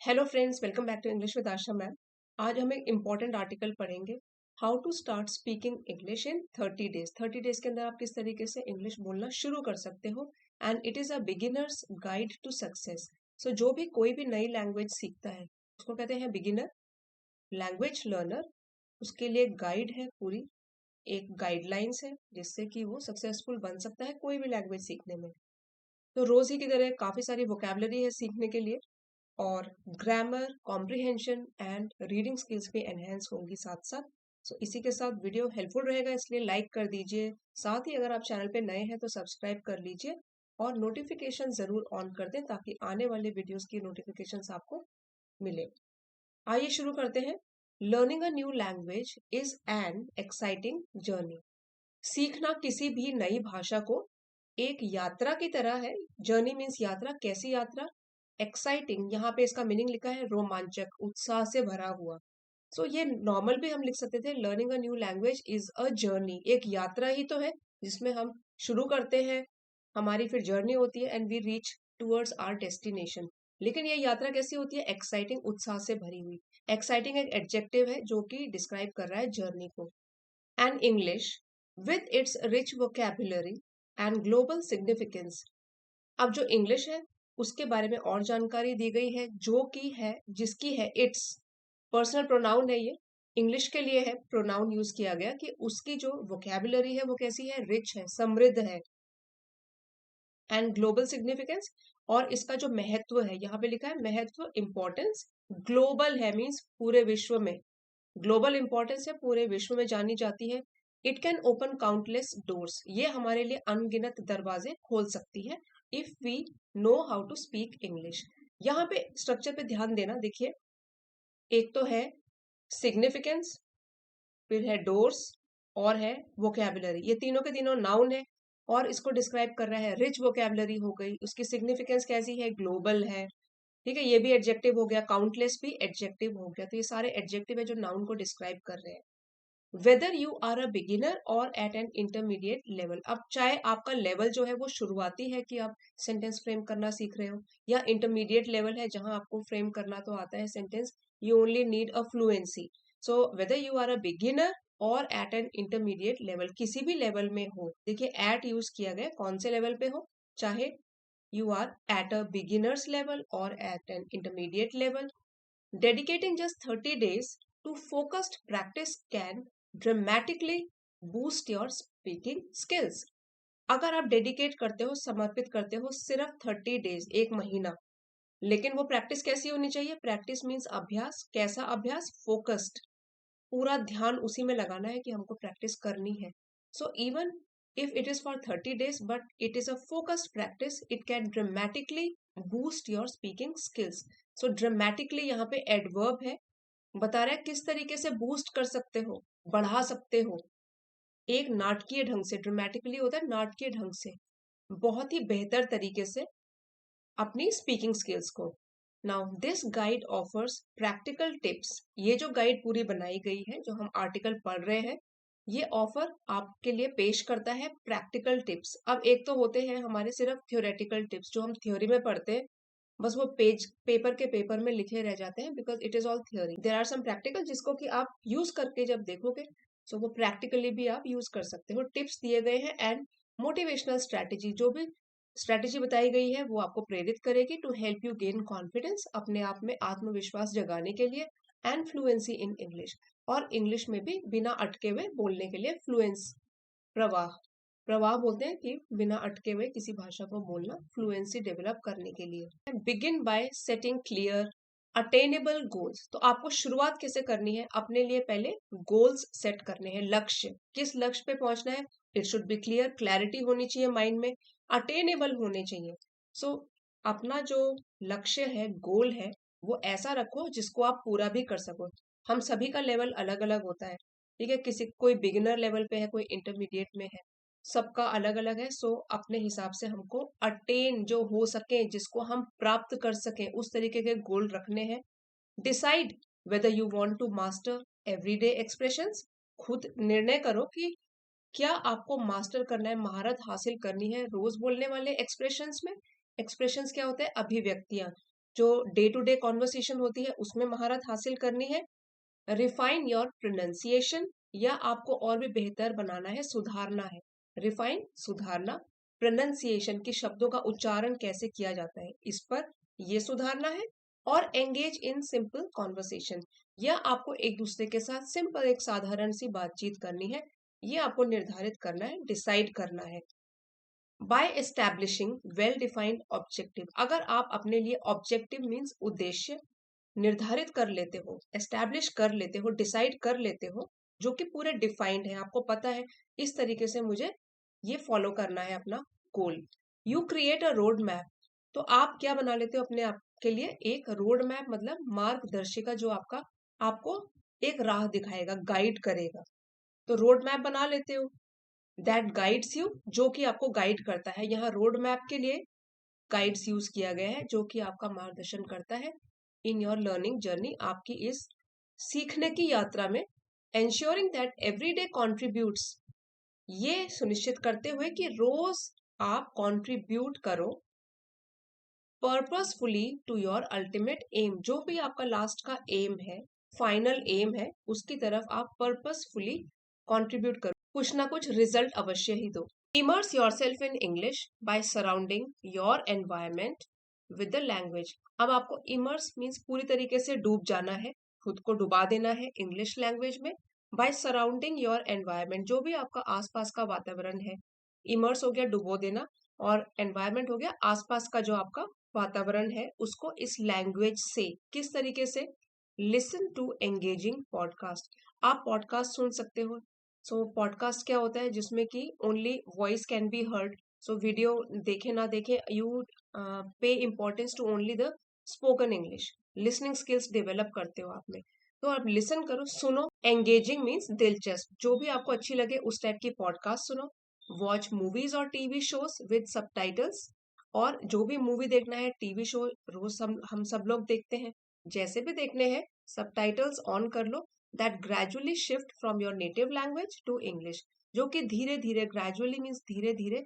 Hello friends, welcome back to English with Asha ma'am. आज हम एक इम्पॉर्टेंट आर्टिकल पढ़ेंगे, how to start speaking English in 30 days. 30 days के अंदर आप किस तरीके से इंग्लिश बोलना शुरू कर सकते हो, and it is a beginners guide to success. So जो भी कोई भी नई लैंग्वेज सीखता है उसको कहते हैं बिगिनर। लैंग्वेज लर्नर उसके लिए गाइड है, पूरी एक गाइडलाइंस है जिससे कि वो सक्सेसफुल बन सकता है कोई भी लैंग्वेज सीखने में। तो रोज ही की तरह काफ़ी सारी वोकेबलरी है सीखने के लिए, और grammar, comprehension and reading skills भी एनहेंस होंगी साथ साथ। सो इसी के साथ वीडियो हेल्पफुल रहेगा, इसलिए लाइक कर दीजिए। साथ ही अगर आप चैनल पे नए हैं तो सब्सक्राइब कर लीजिए और नोटिफिकेशन जरूर ऑन कर दें ताकि आने वाले वीडियोस की नोटिफिकेशंस आपको मिले। आइए शुरू करते हैं। Learning a new language is an exciting journey. सीखना किसी भी नई भाषा को एक यात्रा की तरह है। जर्नी मीन्स यात्रा। कैसी यात्रा? एक्साइटिंग, यहाँ पे इसका मीनिंग लिखा है रोमांचक, उत्साह से भरा हुआ। सो ये नॉर्मल भी हम लिख सकते थे, learning a new language is a journey. एक यात्रा ही तो है जिसमें हम शुरू करते हैं, हमारी फिर जर्नी होती है and we reach towards our destination. लेकिन ये यात्रा कैसी होती है? एक्साइटिंग, उत्साह से भरी हुई। एक्साइटिंग एक एडजेक्टिव है जो कि डिस्क्राइब कर रहा है जर्नी को। And English with its rich vocabulary and global significance. अब जो इंग्लिश है उसके बारे में और जानकारी दी गई है, जो कि है, जिसकी है इट्स। पर्सनल प्रोनाउन है ये, इंग्लिश के लिए है, प्रोनाउन यूज किया गया कि उसकी जो वोकैबुलरी है वो कैसी है? रिच है, समृद्ध है। एंड ग्लोबल सिग्निफिकेंस, और इसका जो महत्व है, यहाँ पे लिखा है महत्व, इंपॉर्टेंस। ग्लोबल है मीन्स पूरे विश्व में, ग्लोबल इंपॉर्टेंस है, पूरे विश्व में जानी जाती है। It can open countless doors, ये हमारे लिए अनगिनत दरवाजे खोल सकती है if we know how to speak English. यहाँ पे स्ट्रक्चर पे ध्यान देना, देखिए एक तो है सिग्निफिकेंस, फिर है डोर्स, और है वोकैबुलरी। ये तीनों के तीनों नाउन है और इसको डिस्क्राइब कर रहा है। रिच वोकैबुलरी हो गई, उसकी सिग्निफिकेंस कैसी है? ग्लोबल है। ठीक है, ये भी एडजेक्टिव हो गया, काउंटलेस भी एडजेक्टिव हो गया। तो ये सारे एडजेक्टिव है जो नाउन को डिस्क्राइब कर रहे हैं। Whether you are a beginner or at an intermediate level, अब चाहे आपका लेवल जो है वो शुरुआती है कि आप सेंटेंस फ्रेम करना सीख रहे हो, या इंटरमीडिएट लेवल है जहां आपको फ्रेम करना तो आता है sentence, you only need a fluency. So whether you are a beginner or at an intermediate level, किसी भी लेवल में हो, देखिए एट यूज किया गया, कौन से लेवल पे हो, चाहे you are at a beginners level और at an intermediate level. Dedicating just 30 days to focused practice can dramatically boost your speaking skills. अगर आप डेडिकेट करते हो, समर्पित करते हो सिर्फ 30 डेज, एक महीना, लेकिन वो प्रैक्टिस कैसी होनी चाहिए? प्रैक्टिस मीन्स अभ्यास। कैसा अभ्यास? फोकस्ड, पूरा ध्यान उसी में लगाना है कि हमको प्रैक्टिस करनी है। So even if it is for 30 days but it is a focused practice, it can dramatically boost your speaking skills. So dramatically यहाँ पे एडवर्ब है, बता रहा है किस तरीके से बूस्ट कर सकते हो, बढ़ा सकते हो। एक नाटकीय ढंग से, ड्रामेटिकली होता है नाटकीय ढंग से, बहुत ही बेहतर तरीके से अपनी स्पीकिंग स्किल्स को। Now this guide offers practical tips, ये जो गाइड पूरी बनाई गई है जो हम आर्टिकल पढ़ रहे हैं, ये ऑफर आपके लिए पेश करता है प्रैक्टिकल टिप्स। अब एक तो होते हैं हमारे सिर्फ थ्योरेटिकल टिप्स जो हम थ्योरी में पढ़ते हैं, बस वो पेज पेपर के पेपर में लिखे रह जाते हैं, because it is all theory. There are some practical जिसको कि आप यूज करके जब देखोगे, सो वो प्रैक्टिकली भी आप यूज कर सकते हो। टिप्स दिए गए हैं एंड मोटिवेशनल स्ट्रैटेजी, जो भी स्ट्रैटेजी बताई गई है वो आपको प्रेरित करेगी to help you gain confidence, अपने आप में आत्मविश्वास जगाने के लिए, एंड फ्लुएंसी इन इंग्लिश, और इंग्लिश में भी बिना अटके हुए बोलने के लिए, फ्लुएंस, प्रवाह, प्रवाह बोलते हैं कि बिना अटके हुए किसी भाषा को बोलना, फ्लुएंसी डेवलप करने के लिए। Begin by setting clear attainable goals, तो आपको शुरुआत कैसे करनी है? अपने लिए पहले गोल्स सेट करने हैं, लक्ष्य, किस लक्ष्य पे पहुंचना है? It should be clear, clarity होनी चाहिए माइंड में, अटेनेबल होने चाहिए। सो अपना जो लक्ष्य है, गोल है, वो ऐसा रखो जिसको आप पूरा भी कर सको। हम सभी का लेवल अलग अलग होता है, ठीक है, किसी कोई बिगिनर लेवल पे है, कोई इंटरमीडिएट में है, सबका अलग अलग है। सो अपने हिसाब से हमको अटेन जो हो सके, जिसको हम प्राप्त कर सके, उस तरीके के गोल रखने हैं। Decide whether you want to master everyday expressions, खुद निर्णय करो कि क्या आपको मास्टर करना है, महारत हासिल करनी है रोज बोलने वाले एक्सप्रेशंस में। एक्सप्रेशंस क्या होते हैं? अभिव्यक्तियां, जो डे टू डे कॉन्वर्सेशन होती है उसमें महारत हासिल करनी है। रिफाइन योर प्रोनाउंसिएशन, या आपको और भी बेहतर बनाना है, सुधारना है। रिफाइन सुधारना, प्रोनाउंसिएशन की शब्दों का उच्चारण कैसे किया जाता है इस पर ये सुधारना है। और एंगेज इन सिंपल कॉन्वर्सेशन, या आपको एक दूसरे के साथ सिंपल एक साधारण सी बातचीत करनी है, ये आपको निर्धारित करना है, डिसाइड करना है। By establishing well defined objective, अगर आप अपने लिए ऑब्जेक्टिव मीन्स उद्देश्य निर्धारित कर लेते हो, एस्टैब्लिश कर लेते हो, डिसाइड कर लेते हो, जो कि पूरे डिफाइंड है, आपको पता है इस तरीके से मुझे ये फॉलो करना है अपना goal. You create a road map, तो आप क्या बना लेते हो अपने आप के लिए, एक रोड मैप मतलब मार्गदर्शिका, जो आपका आपको एक राह दिखाएगा, गाइड करेगा। तो रोड मैप बना लेते हो, दैट गाइड्स यू, जो कि आपको गाइड करता है। यहाँ रोड मैप के लिए गाइड्स यूज किया गया है, जो कि आपका मार्गदर्शन करता है इन योर लर्निंग जर्नी, आपकी इस सीखने की यात्रा में। Ensuring that every day contributes, ये सुनिश्चित करते हुए कि रोज आप कॉन्ट्रीब्यूट करो purposefully to your ultimate aim, जो भी आपका लास्ट का एम है, फाइनल एम है, उसकी तरफ आप पर्पसफुली कंट्रीब्यूट करो, कुछ ना कुछ रिजल्ट अवश्य ही दो। Immerse yourself in English by surrounding your environment with the language. अब आपको इमर्स मीन्स पूरी तरीके से डूब जाना है, खुद को डुबा देना है इंग्लिश लैंग्वेज में। बाय सराउंडिंग योर एनवायरमेंट, जो भी आपका आसपास का वातावरण है, इमर्स हो गया डुबो देना, और एनवायरमेंट हो गया आसपास का जो आपका वातावरण है, उसको इस लैंग्वेज से किस तरीके से, लिसन टू एंगेजिंग पॉडकास्ट, आप पॉडकास्ट सुन सकते हो। सो पॉडकास्ट क्या होता है, जिसमें कि only voice can be heard, so video देखे ना देखे, you pay importance to only the spoken English, listening skills develop करते हो आप में। तो आप लिसन करो, सुनो, एंगेजिंग मीन्स दिलचस्प, जो भी आपको अच्छी लगे उस टाइप की पॉडकास्ट सुनो। वॉच मूवीज और टीवी शोज विद सबटाइटल्स, और जो भी मूवी देखना है, टीवी शो रोज हम सब लोग देखते हैं, जैसे भी देखने हैं सबटाइटल्स ऑन कर लो। That gradually shift from your native language to English, जो कि धीरे धीरे, ग्रेजुअली मीन्स धीरे धीरे,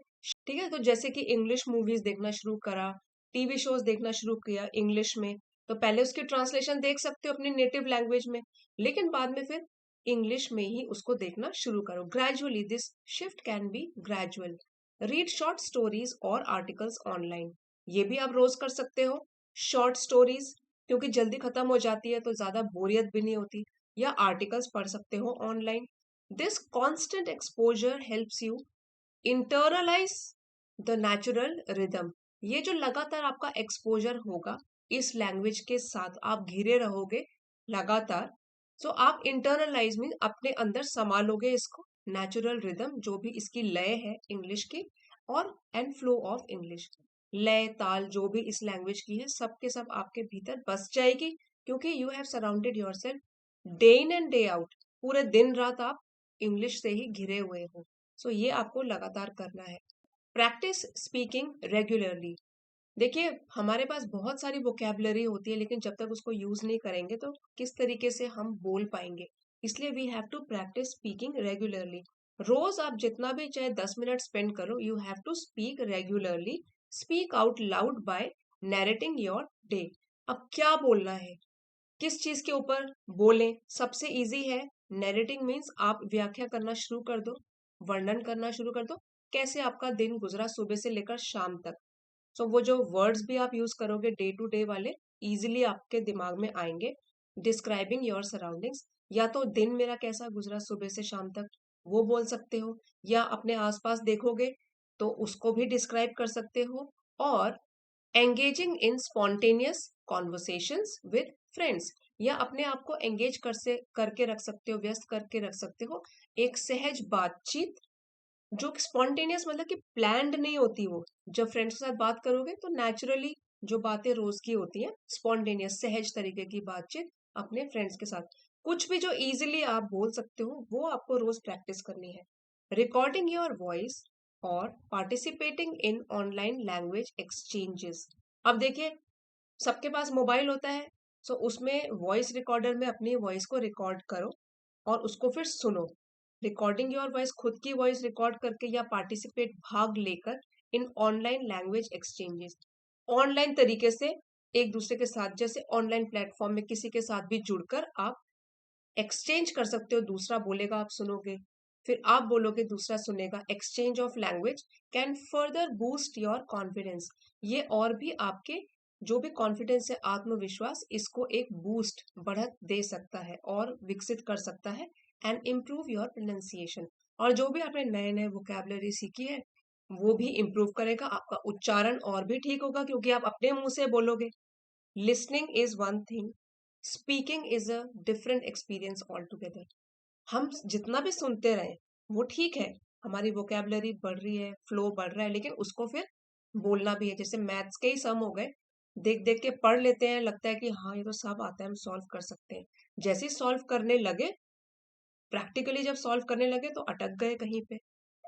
ठीक है। तो जैसे कि इंग्लिश मूवीज देखना शुरू करा, टीवी शोज देखना शुरू किया इंग्लिश में, तो पहले उसकी ट्रांसलेशन देख सकते हो अपनी नेटिव लैंग्वेज में, लेकिन बाद में फिर इंग्लिश में ही उसको देखना शुरू करो। Gradually, this shift can be gradual. Read short stories और आर्टिकल्स ऑनलाइन, ये भी आप रोज कर सकते हो। शॉर्ट स्टोरीज क्योंकि जल्दी खत्म हो जाती है, तो ज्यादा बोरियत भी नहीं होती, या आर्टिकल्स पढ़ सकते हो online. This constant exposure helps you internalize the natural rhythm, ये जो लगातार आपका एक्सपोजर होगा इस लैंग्वेज के साथ, आप घिरे रहोगे लगातार, सो आप इंटरनलाइज मीन अपने अंदर संभालोगे इसको, नेचुरल रिदम जो भी इसकी लय है इंग्लिश की, और एंड फ्लो ऑफ इंग्लिश, लय ताल जो भी इस लैंग्वेज की है, सब के सब आपके भीतर बस जाएगी, क्योंकि you have surrounded yourself day in and day out, पूरे दिन रात आप इंग्लिश से ही घिरे हुए हो। सो ये आपको लगातार करना है। प्रैक्टिस स्पीकिंग रेगुलरली, देखिए हमारे पास बहुत सारी वोकेबलरी होती है, लेकिन जब तक उसको यूज नहीं करेंगे तो किस तरीके से हम बोल पाएंगे, इसलिए we have to practise speaking regularly. रोज आप जितना भी चाहे 10 मिनट स्पेंड करो, you have to speak regularly, speak out loud by narrating your day. अब क्या बोलना है, किस चीज के ऊपर बोलें, सबसे इजी है नैरेटिंग मीन्स आप व्याख्या करना शुरू कर दो, वर्णन करना शुरू कर दो, कैसे आपका दिन गुजरा सुबह से लेकर शाम तक। सो वो जो वर्ड्स भी आप यूज करोगे डे टू डे वाले, इजीली आपके दिमाग में आएंगे। डिस्क्राइबिंग योर सराउंडिंग्स, या तो दिन मेरा कैसा गुजरा सुबह से शाम तक वो बोल सकते हो, या अपने आसपास देखोगे तो उसको भी डिस्क्राइब कर सकते हो। और engaging in spontaneous conversations with friends, या अपने आप को एंगेज करके रख सकते हो, व्यस्त करके रख सकते हो, एक सहज बातचीत, जो स्पॉन्टेनियस मतलब कि प्लान्ड नहीं होती, वो जब फ्रेंड्स के साथ बात करोगे तो नेचुरली जो बातें रोज की होती हैं, स्पॉन्टेनियस सहज तरीके की बातचीत अपने फ्रेंड्स के साथ, कुछ भी जो इजीली आप बोल सकते हो वो आपको रोज प्रैक्टिस करनी है। रिकॉर्डिंग योर वॉइस और participating in online language exchanges, अब देखिए सबके पास मोबाइल होता है, सो उसमें वॉइस रिकॉर्डर में अपनी वॉइस को रिकॉर्ड करो और उसको फिर सुनो। रिकॉर्डिंग योर वॉइस, खुद की वॉइस रिकॉर्ड करके, या पार्टिसिपेट भाग लेकर इन ऑनलाइन लैंग्वेज एक्सचेंजेस, ऑनलाइन तरीके से एक दूसरे के साथ जैसे ऑनलाइन प्लेटफॉर्म में किसी के साथ भी जुड़कर आप एक्सचेंज कर सकते हो। दूसरा बोलेगा, आप सुनोगे, फिर आप बोलोगे, दूसरा सुनेगा। Exchange of language can further boost your confidence. ये और भी आपके जो भी कॉन्फिडेंस है, आत्मविश्वास, इसको एक बूस्ट, बढ़त दे सकता है और विकसित कर सकता है। And improve your pronunciation. और जो भी आपने नए नए वोकैबुलरी सीखी है वो भी इम्प्रूव करेगा, आपका उच्चारण और भी ठीक होगा क्योंकि आप अपने मुंह से बोलोगे। Listening is one thing, speaking is a different experience all together. हम जितना भी सुनते रहे वो ठीक है, हमारी वोकैबुलरी बढ़ रही है, फ्लो बढ़ रहा है, लेकिन उसको फिर बोलना भी है। जैसे मैथ्स के ही सम हो गए, देख देख के पढ़ लेते हैं, लगता है कि हाँ ये तो सब आता है, हम सॉल्व कर सकते हैं। जैसे ही सॉल्व करने लगे, प्रैक्टिकली जब सॉल्व करने लगे तो अटक गए कहीं पे,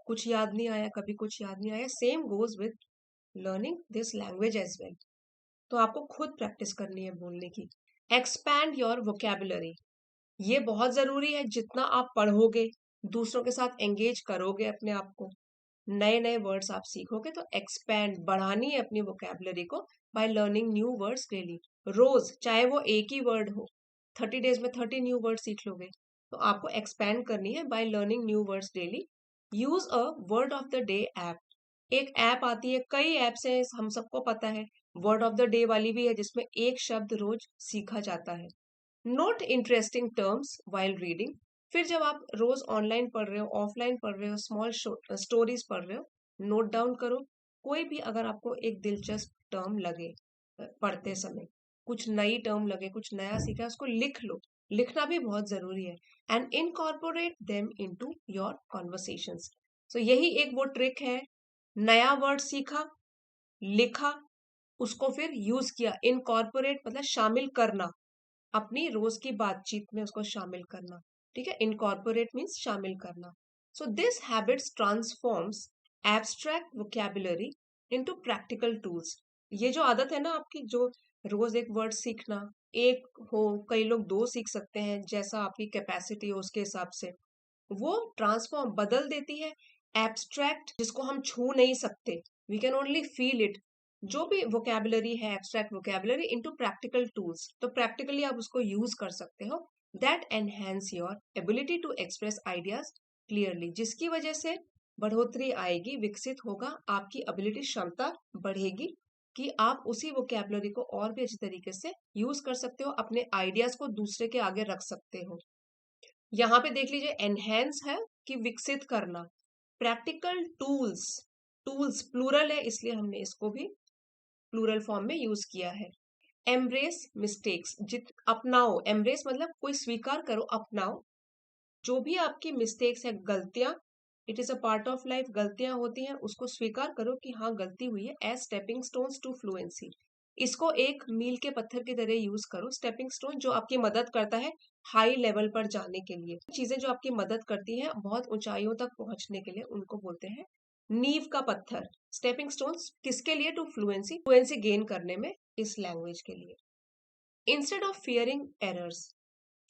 कुछ याद नहीं आया, कभी कुछ याद नहीं आया। Same goes with learning this language as well. तो आपको खुद प्रैक्टिस करनी है बोलने की। एक्सपैंड योर वोकैबुलरी, ये बहुत जरूरी है। जितना आप पढ़ोगे, दूसरों के साथ एंगेज करोगे अपने आप को, नए नए वर्ड्स आप सीखोगे, तो एक्सपैंड, बढ़ानी है अपनी वोकैबुलरी को by learning new words daily. रोज चाहे वो एक ही वर्ड हो, 30 डेज में 30 न्यू वर्ड सीख लोगे। तो आपको एक्सपैंड करनी है bye learning new words daily. Use a word of the day app. एक ऐप आती है, कई ऐप्स हैं, हम सबको पता है। वर्ड ऑफ द डे वाली भी है जिसमें एक शब्द रोज सीखा जाता है। Note interesting terms while reading. फिर जब आप रोज ऑनलाइन पढ़ रहे हो, ऑफलाइन पढ़ रहे हो, स्मॉल स्टोरीज पढ़ रहे हो, नोट डाउन करो। कोई भी अगर आपको एक दिलचस्प टर्म लगे पढ़ते समय, कुछ नई टर्म लगे, कुछ नया सीखा है, उसको लिख लो। लिखना भी बहुत जरूरी है। And incorporate them into your conversations. So यही एक वो ट्रिक है, नया वर्ड सीखा, लिखा, उसको फिर यूज किया। इनकॉर्पोरेट मतलब शामिल करना, अपनी रोज की बातचीत में उसको शामिल करना। ठीक है, इनकॉर्पोरेट मीन्स शामिल करना। So this habits transforms abstract vocabulary into practical tools. ये जो आदत है ना आपकी, जो रोज एक वर्ड सीखना, एक हो, कई लोग दो सीख सकते हैं, जैसा आपकी कैपेसिटी हो उसके हिसाब से, वो ट्रांसफॉर्म, बदल देती है एब्स्ट्रैक्ट, जिसको हम छू नहीं सकते, we can only feel it, जो भी वोकैबुलरी है, abstract vocabulary, into practical tools. तो प्रैक्टिकली आप उसको यूज कर सकते हो। That enhance your ability to express ideas clearly, जिसकी वजह से बढ़ोतरी आएगी, विकसित होगा आपकी एबिलिटी, क्षमता बढ़ेगी कि आप उसी वोकैबुलरी को और भी अच्छी तरीके से यूज कर सकते हो, अपने आइडियाज को दूसरे के आगे रख सकते हो। यहाँ पे देख लीजिए, एनहेंस है कि विकसित करना। प्रैक्टिकल टूल्स, टूल्स प्लूरल है इसलिए हमने इसको भी प्लूरल फॉर्म में यूज किया है। एम्ब्रेस मिस्टेक्स, जित अपनाओ, एम्ब्रेस मतलब कोई स्वीकार करो, अपनाओ जो भी आपकी मिस्टेक्स है, गलतियां, it is a part of life, गलतियां होती हैं, उसको स्वीकार करो कि हाँ गलती हुई है। As stepping stones to fluency, इसको एक मील के पत्थर की तरह यूज करो। स्टेपिंग स्टोन जो आपकी मदद करता है हाई लेवल पर जाने के लिए, चीजें जो आपकी मदद करती हैं बहुत ऊंचाइयों तक पहुंचने के लिए, उनको बोलते हैं नींव का पत्थर। स्टेपिंग स्टोन्स किसके लिए? टू फ्लुएंसी, फ्लुएंसी गेन करने में, इस लैंग्वेज के लिए। Instead of fearing errors,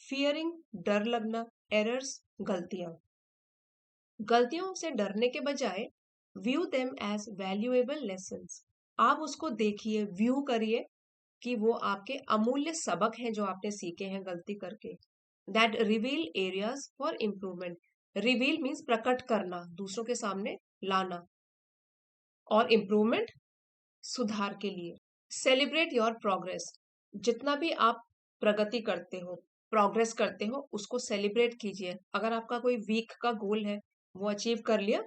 fearing डर लगना, एरर्स गलतियां, गलतियों से डरने के बजाय view them as valuable lessons. आप उसको देखिए, व्यू करिए कि वो आपके अमूल्य सबक हैं जो आपने सीखे हैं गलती करके। That reveal areas for improvement, reveal means प्रकट करना, दूसरों के सामने लाना, और इम्प्रूवमेंट सुधार के लिए। सेलिब्रेट योर प्रोग्रेस, जितना भी आप प्रगति करते हो, प्रोग्रेस करते हो, उसको सेलिब्रेट कीजिए। अगर आपका कोई वीक का गोल है, वो अचीव कर लिया,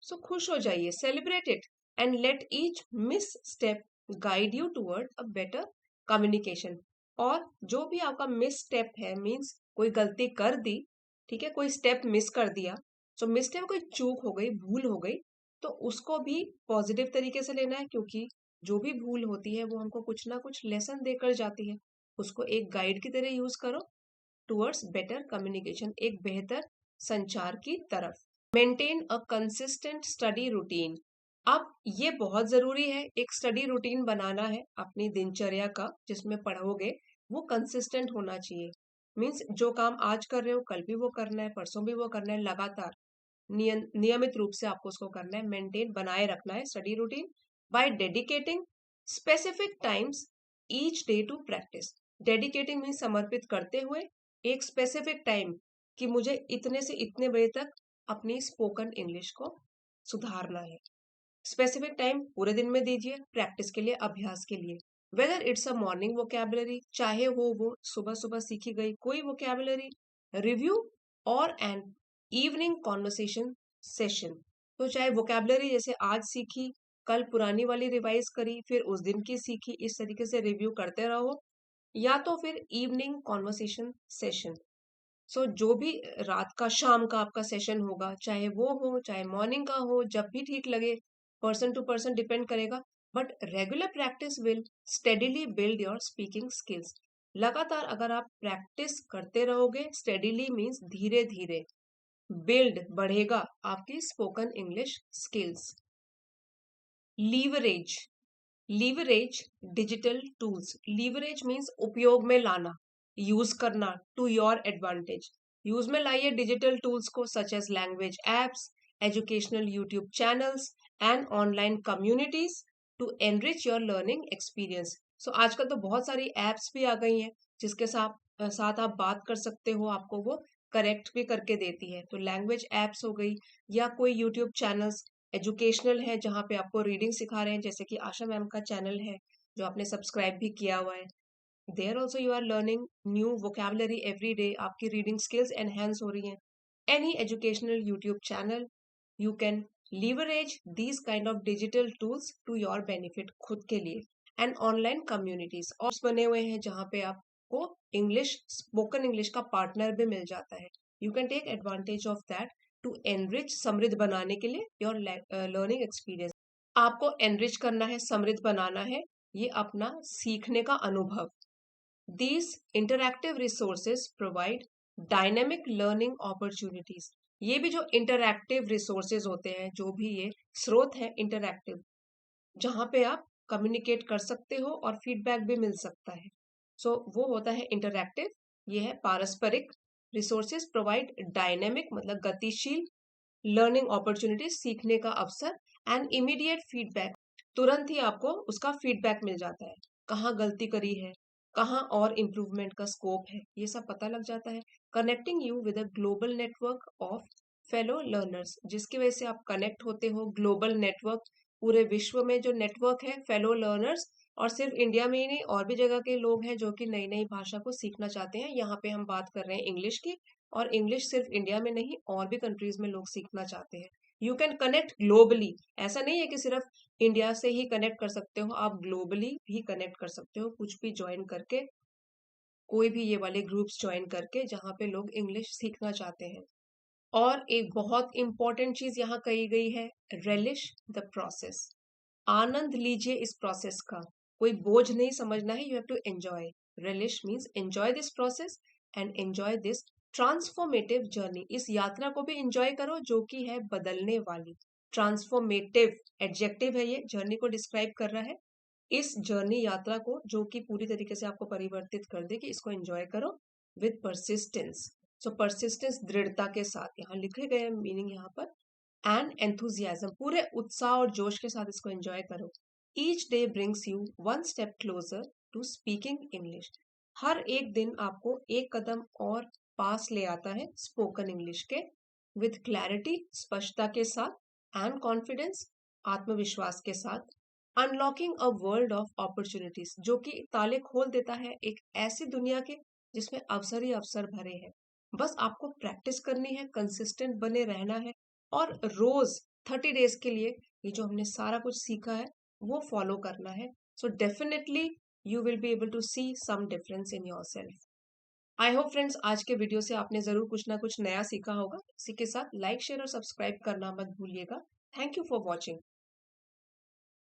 सो खुश हो जाइए, celebrate it. And let each miss step guide you toward a better communication. और जो भी आपका मिस स्टेप है, मीन्स कोई गलती कर दी, ठीक है, कोई स्टेप मिस कर दिया, सो मिस स्टेप, कोई चूक हो गई, भूल हो गई, तो उसको भी पॉजिटिव तरीके से लेना है, क्योंकि जो भी भूल होती है वो हमको कुछ ना कुछ लेसन देकर जाती है। उसको एक गाइड की तरह यूज करो टूवर्ड्स बेटर कम्युनिकेशन, एक बेहतर संचार की तरफ। Maintain a consistent study routine, अब ये बहुत जरूरी है, एक स्टडी रूटीन बनाना है अपनी दिनचर्या का, जिसमें पढ़ोगे, वो कंसिस्टेंट होना चाहिए। मीन्स जो काम आज कर रहे हो कल भी वो करना है, परसों भी वो करना है, लगातार नियमित रूप से आपको उसको करना है, मेंटेन, बनाए रखना है study routine by dedicating specific times each day to practice. Dedicating means समर्पित करते हुए एक स्पेसिफिक टाइम कि मुझे इतने से इतने बजे तक अपनी स्पोकन इंग्लिश को सुधारना है। स्पेसिफिक टाइम पूरे दिन में दीजिए प्रैक्टिस के लिए, अभ्यास के लिए। Whether it's a morning vocabulary, चाहे वो सुबह सुबह सीखी गई कोई वोकैबुलरी, रिव्यू और एन इवनिंग कॉन्वर्सेशन सेशन। तो चाहे वोकैबुलरी जैसे आज सीखी, कल पुरानी वाली रिवाइज करी, फिर उस दिन की सीखी, इस तरीके से रिव्यू करते रहो, या तो फिर इवनिंग कॉन्वर्सेशन सेशन। सो जो भी रात का शाम का आपका सेशन होगा, चाहे वो हो चाहे मॉर्निंग का हो, जब भी ठीक लगे, पर्सन टू पर्सन डिपेंड करेगा, but regular practice will steadily build your speaking skills. लगातार अगर आप प्रैक्टिस करते रहोगे, स्टेडीली मीन्स धीरे धीरे, बिल्ड बढ़ेगा आपकी spoken English skills. Leverage, leverage digital tools. Leverage means उपयोग में लाना, यूज करना, टू योर एडवांटेज। यूज में लाइए डिजिटल टूल्स को, such as language apps, educational YouTube channels and online communities to enrich your learning experience. So आजकल तो बहुत सारी एप्स भी आ गई हैं जिसके साथ आप बात कर सकते हो, आपको वो करेक्ट भी करके देती है। तो लैंग्वेज एप्स हो गई, या कोई यूट्यूब चैनल्स एजुकेशनल है जहाँ पे आपको रीडिंग सिखा रहे हैं, जैसे कि आशा मैम का चैनल है जो आपने सब्सक्राइब भी किया हुआ है। There also you are learning new vocabulary every day, आपकी रीडिंग स्किल्स एनहेंस हो रही हैं। Any educational YouTube channel, you can leverage these kind of digital tools to your benefit, खुद के लिए। एंड ऑनलाइन कम्युनिटीज और बने हुए हैं जहाँ पे आपको इंग्लिश, स्पोकन इंग्लिश का पार्टनर भी मिल जाता है। You can take advantage of that to enrich, समृद्ध बनाने के लिए योर लर्निंग एक्सपीरियंस। आपको एनरिच करना है, समृद्ध बनाना है ये अपना सीखने का अनुभव। These interactive resources provide dynamic learning opportunities. ये भी जो इंटरैक्टिव रिसोर्सेज होते हैं, जो भी ये स्रोत है इंटरैक्टिव, जहां पे आप कम्युनिकेट कर सकते हो और फीडबैक भी मिल सकता है, सो वो होता है इंटरैक्टिव। ये है पारस्परिक। रिसोर्सेज प्रोवाइड डायनेमिक मतलब गतिशील, लर्निंग अपॉर्चुनिटीज सीखने का अवसर, एंड इमीडिएट फीडबैक, तुरंत ही आपको उसका फीडबैक मिल जाता है, कहाँ गलती करी है, कहाँ और इम्प्रूवमेंट का स्कोप है, ये सब पता लग जाता है। Connecting you with a global network of fellow learners, जिसकी वजह से आप कनेक्ट होते हो ग्लोबल नेटवर्क, पूरे विश्व में जो नेटवर्क है फेलो लर्नर्स, और सिर्फ इंडिया में ही नहीं और भी जगह के लोग हैं जो कि नई नई भाषा को सीखना चाहते हैं। यहाँ पे हम बात कर रहे हैं इंग्लिश की, और इंग्लिश सिर्फ इंडिया में नहीं और भी कंट्रीज में लोग सीखना चाहते हैं। यू कैन कनेक्ट ग्लोबली, ऐसा नहीं है कि सिर्फ इंडिया से ही कनेक्ट कर सकते हो, आप ग्लोबली भी कनेक्ट कर सकते हो, कुछ भी ज्वाइन करके, कोई भी ये वाले ग्रुप्स ज्वाइन करके जहाँ पे लोग इंग्लिश सीखना चाहते हैं। और एक बहुत इंपॉर्टेंट चीज यहाँ कही गई है, रेलिश द प्रोसेस। आनंद लीजिए इस प्रोसेस का, कोई बोझ नहीं समझना है, you have to enjoy. Relish means enjoy this process and enjoy this transformative journey. इस यात्रा को भी एंजॉय करो जो कि है बदलने वाली। ट्रांसफॉर्मेटिव एडजेक्टिव है, ये जर्नी को डिस्क्राइब कर रहा है। इस जर्नी यात्रा को जो कि पूरी तरीके से आपको परिवर्तित कर दे, कि इसको एंजॉय करो विद परसिस्टेंस। सो परसिस्टेंस दृढ़ता के साथ, यहाँ लिखे गए मीनिंग यहाँ पर, एंड एंथुजियाज्म, पूरे उत्साह और जोश के साथ इसको एंजॉय करो। Each day brings you one step closer to speaking English. हर एक दिन आपको एक कदम और पास ले आता है स्पोकन इंग्लिश के, विथ क्लैरिटी, स्पष्टता के साथ, एंड कॉन्फिडेंस, आत्मविश्वास के साथ। Unlocking a world of opportunities, जो कि ताले खोल देता है एक ऐसी दुनिया के जिसमें अवसर ही अवसर भरे हैं। बस आपको प्रैक्टिस करनी है, कंसिस्टेंट बने रहना है, और रोज 30 डेज के लिए ये जो हमने सारा कुछ सीखा है वो फॉलो करना है। So definitely you will be able to see some difference in yourself. I hope friends आज के वीडियो से आपने जरूर कुछ ना कुछ नया सीखा होगा। इसी के साथ लाइक, शेयर और सब्सक्राइब करना मत भूलिएगा। Thank you for watching.